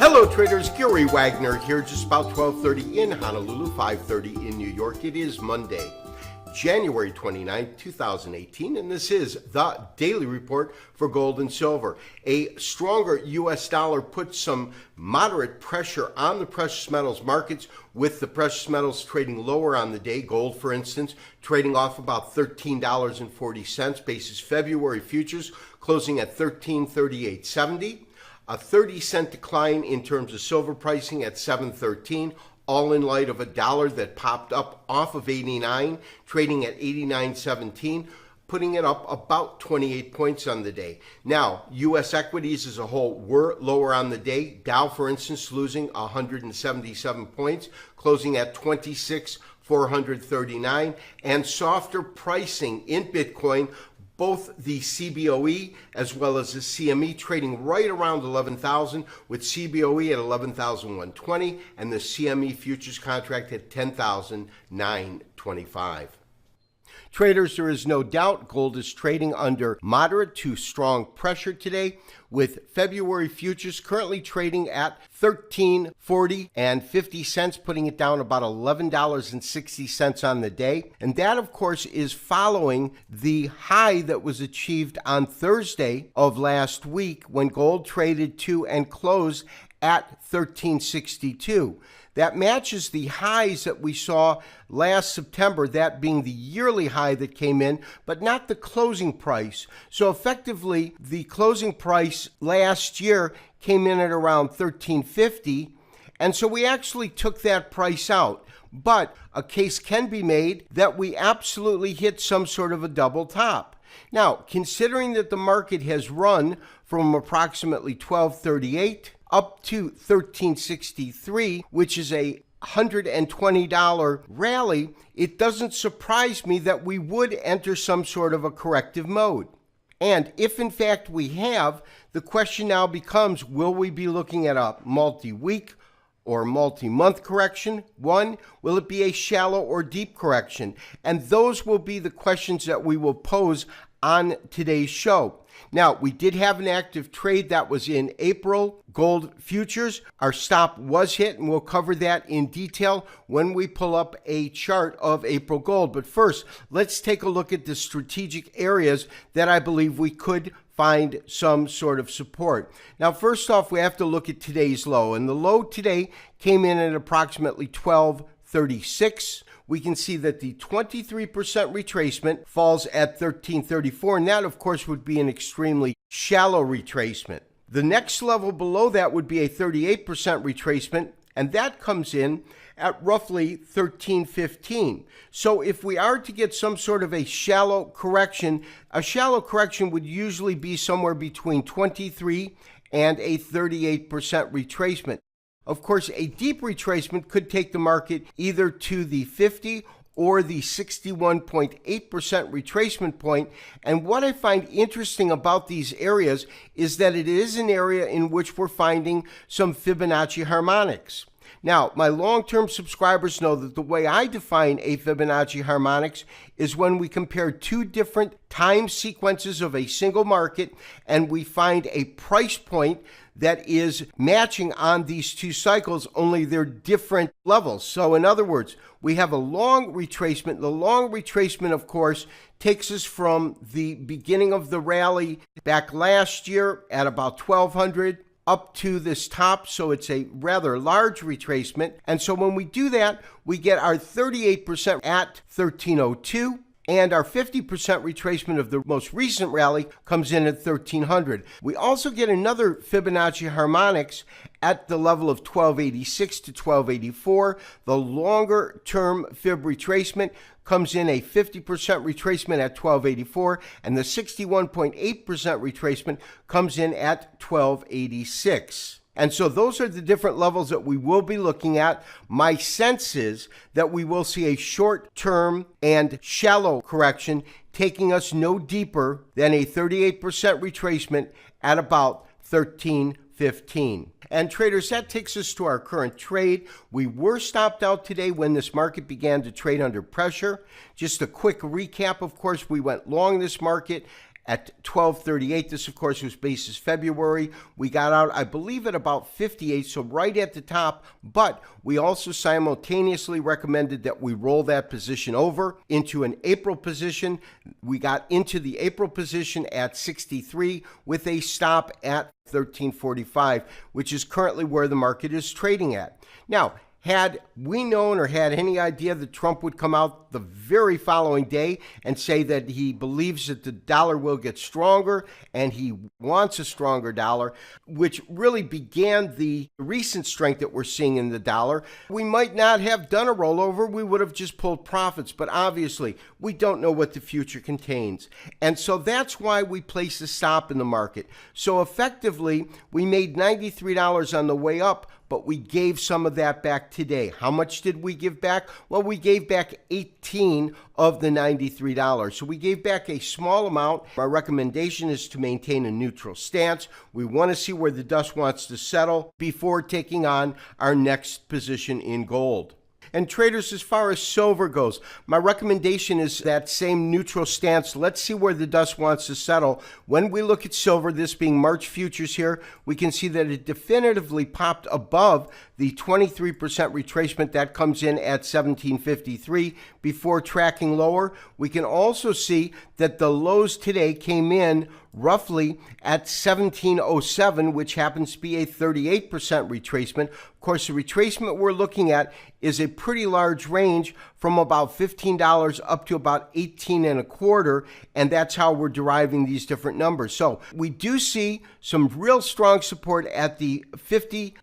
Hello traders, Gary Wagner here, just about 12:30 in Honolulu, 5:30 in New York. It is Monday, January 29, 2018, and this is the daily report for gold and silver. A stronger U.S. dollar puts some moderate pressure on the precious metals markets, with the precious metals trading lower on the day. Gold, for instance, trading off about $13.40, basis February futures closing at $13.3870. A 30-cent decline in terms of silver pricing at $7.13, all in light of a dollar that popped up off of 89, trading at 89.17, putting it up about 28 points on the day. Now, U.S. equities as a whole were lower on the day. Dow, for instance, losing 177 points, closing at 26,439, and softer pricing in Bitcoin. Both the CBOE as well as the CME trading right around 11,000, with CBOE at 11,120 and the CME futures contract at 10,925. Traders, there is no doubt gold is trading under moderate to strong pressure today, with February futures currently trading at $13.40 putting it down about $11.60 on the day. And that, of course, is following the high that was achieved on Thursday of last week, when gold traded to and closed at $13.62. That matches the highs that we saw last September, that being the yearly high that came in, but not the closing price. So effectively, the closing price last year came in at around $13.50, and so we actually took that price out. But a case can be made that we absolutely hit some sort of a double top. Now, considering that the market has run from approximately $12.38 up to $13.63, which is a $120 rally, it doesn't surprise me that we would enter some sort of a corrective mode. And if in fact we have, the question now becomes, will we be looking at a multi-week or multi-month correction? One, will it be a shallow or deep correction? And those will be the questions that we will pose on today's show. Now, we did have an active trade that was in April gold futures. Our stop was hit, and we'll cover that in detail when we pull up a chart of April gold. But first, let's take a look at the strategic areas that I believe we could find some sort of support. Now, first off, we have to look at today's low, and the low today came in at approximately 1236. We can see that the 23% retracement falls at 1334, and that, of course, would be an extremely shallow retracement. The next level below that would be a 38% retracement, and that comes in at roughly 1315. So if we are to get some sort of a shallow correction would usually be somewhere between 23 and a 38% retracement. Of course, a deep retracement could take the market either to the 50 or the 61.8% retracement point. And what I find interesting about these areas is that it is an area in which we're finding some Fibonacci harmonics. Now, my long-term subscribers know that the way I define a Fibonacci harmonics is when we compare two different time sequences of a single market and we find a price point that is matching on these two cycles, only they're different levels. So in other words, we have a long retracement. The long retracement, of course, takes us from the beginning of the rally back last year at about 1200 up to this top, so it's a rather large retracement. And so when we do that, we get our 38% at 1302, and our 50% retracement of the most recent rally comes in at 1300. We also get another Fibonacci harmonics at the level of 1286 to 1284. The longer term Fib retracement comes in a 50% retracement at 1284, and the 61.8% retracement comes in at 1286. And so those are the different levels that we will be looking at. My sense is that we will see a short-term and shallow correction, taking us no deeper than a 38% retracement at about 1315. And traders, that takes us to our current trade. We were stopped out today when this market began to trade under pressure. Just a quick recap, of course, we went long this market at 12.38. This, of course, was basis February. We got out, I believe, at about 58, so right at the top, but we also simultaneously recommended that we roll that position over into an April position. We got into the April position at 63 with a stop at 13.45, which is currently where the market is trading at. Now, had we known or had any idea that Trump would come out the very following day and say that he believes that the dollar will get stronger and he wants a stronger dollar, which really began the recent strength that we're seeing in the dollar, we might not have done a rollover. We would have just pulled profits. But obviously, we don't know what the future contains. And so that's why we place a stop in the market. So effectively, we made $93 on the way up, but we gave some of that back today. How much did we give back? Well, we gave back 18 of the $93. So we gave back a small amount. Our recommendation is to maintain a neutral stance. We want to see where the dust wants to settle before taking on our next position in gold. And traders, as far as silver goes, my recommendation is that same neutral stance. Let's see where the dust wants to settle. When we look at silver, this being March futures here, we can see that it definitively popped above the 23% retracement that comes in at 1753 before tracking lower. We can also see that the lows today came in roughly at 1707, which happens to be a 38% retracement. Of course, the retracement we're looking at is a pretty large range from about $15 up to about 18 and a quarter, and that's how we're deriving these different numbers. So we do see some real strong support at the 50%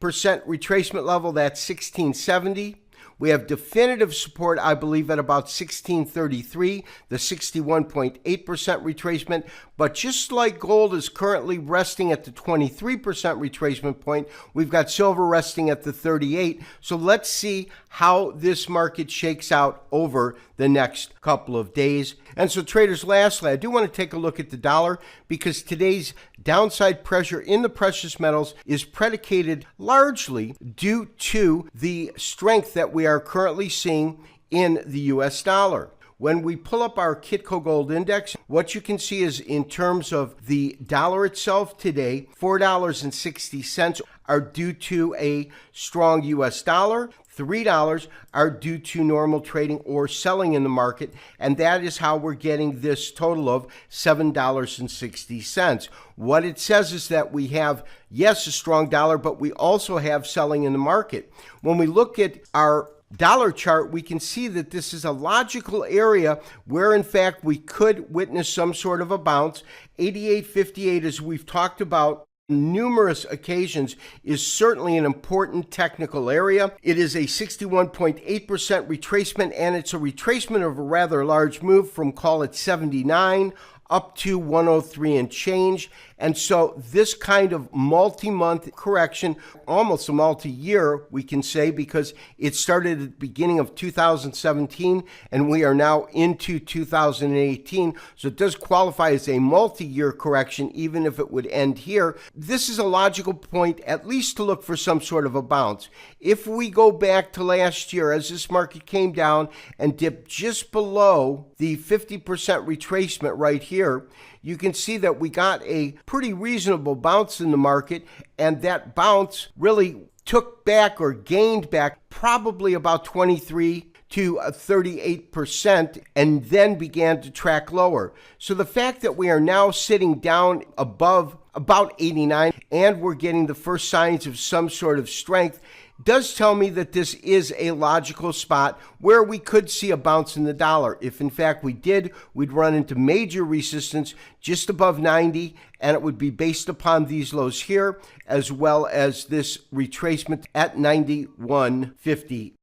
retracement level. That's 1670. We have definitive support, I believe, at about 1633, the 61.8% retracement. But just like gold is currently resting at the 23% retracement point, we've got silver resting at the 38. So let's see how this market shakes out over the next couple of days. And so traders, lastly, I do want to take a look at the dollar because today's downside pressure in the precious metals is predicated largely due to the strength that we are currently seeing in the US dollar. When we pull up our Kitco Gold Index, what you can see is in terms of the dollar itself today, $4.60 are due to a strong US dollar. $3 are due to normal trading or selling in the market, and that is how we're getting this total of $7.60. What it says is that we have, yes, a strong dollar, but we also have selling in the market. When we look at our dollar chart, we can see that this is a logical area where, in fact, we could witness some sort of a bounce. 88.58, as we've talked about numerous occasions, is certainly an important technical area. It is a 61.8% retracement, and it's a retracement of a rather large move from, call it 79 up to 103 and change. And so this kind of multi-month correction, almost a multi-year, we can say, because it started at the beginning of 2017 and we are now into 2018. So it does qualify as a multi-year correction, even if it would end here. This is a logical point, at least to look for some sort of a bounce. If we go back to last year, as this market came down and dipped just below the 50% retracement right here, you can see that we got a pretty reasonable bounce in the market, and that bounce really took back or gained back probably about 23 to 38% and then began to track lower. So the fact that we are now sitting down above about 89 and we're getting the first signs of some sort of strength does tell me that this is a logical spot where we could see a bounce in the dollar. If in fact we did, we'd run into major resistance just above 90, and it would be based upon these lows here, as well as this retracement at 91.50.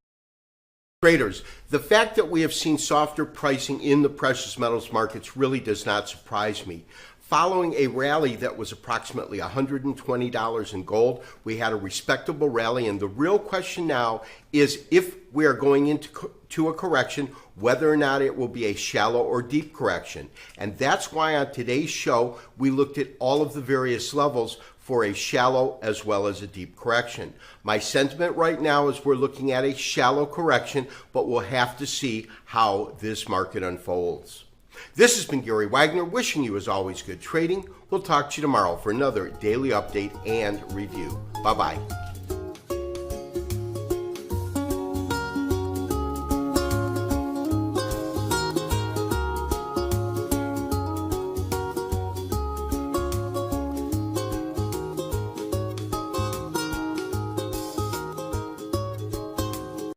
Traders, the fact that we have seen softer pricing in the precious metals markets really does not surprise me. Following a rally that was approximately $120 in gold, we had a respectable rally, and the real question now is if we are going into a correction, whether or not it will be a shallow or deep correction. And that's why on today's show, we looked at all of the various levels for a shallow as well as a deep correction. My sentiment right now is we're looking at a shallow correction, but we'll have to see how this market unfolds. This has been Gary Wagner, wishing you, as always, good trading. We'll talk to you tomorrow for another daily update and review. Bye-bye.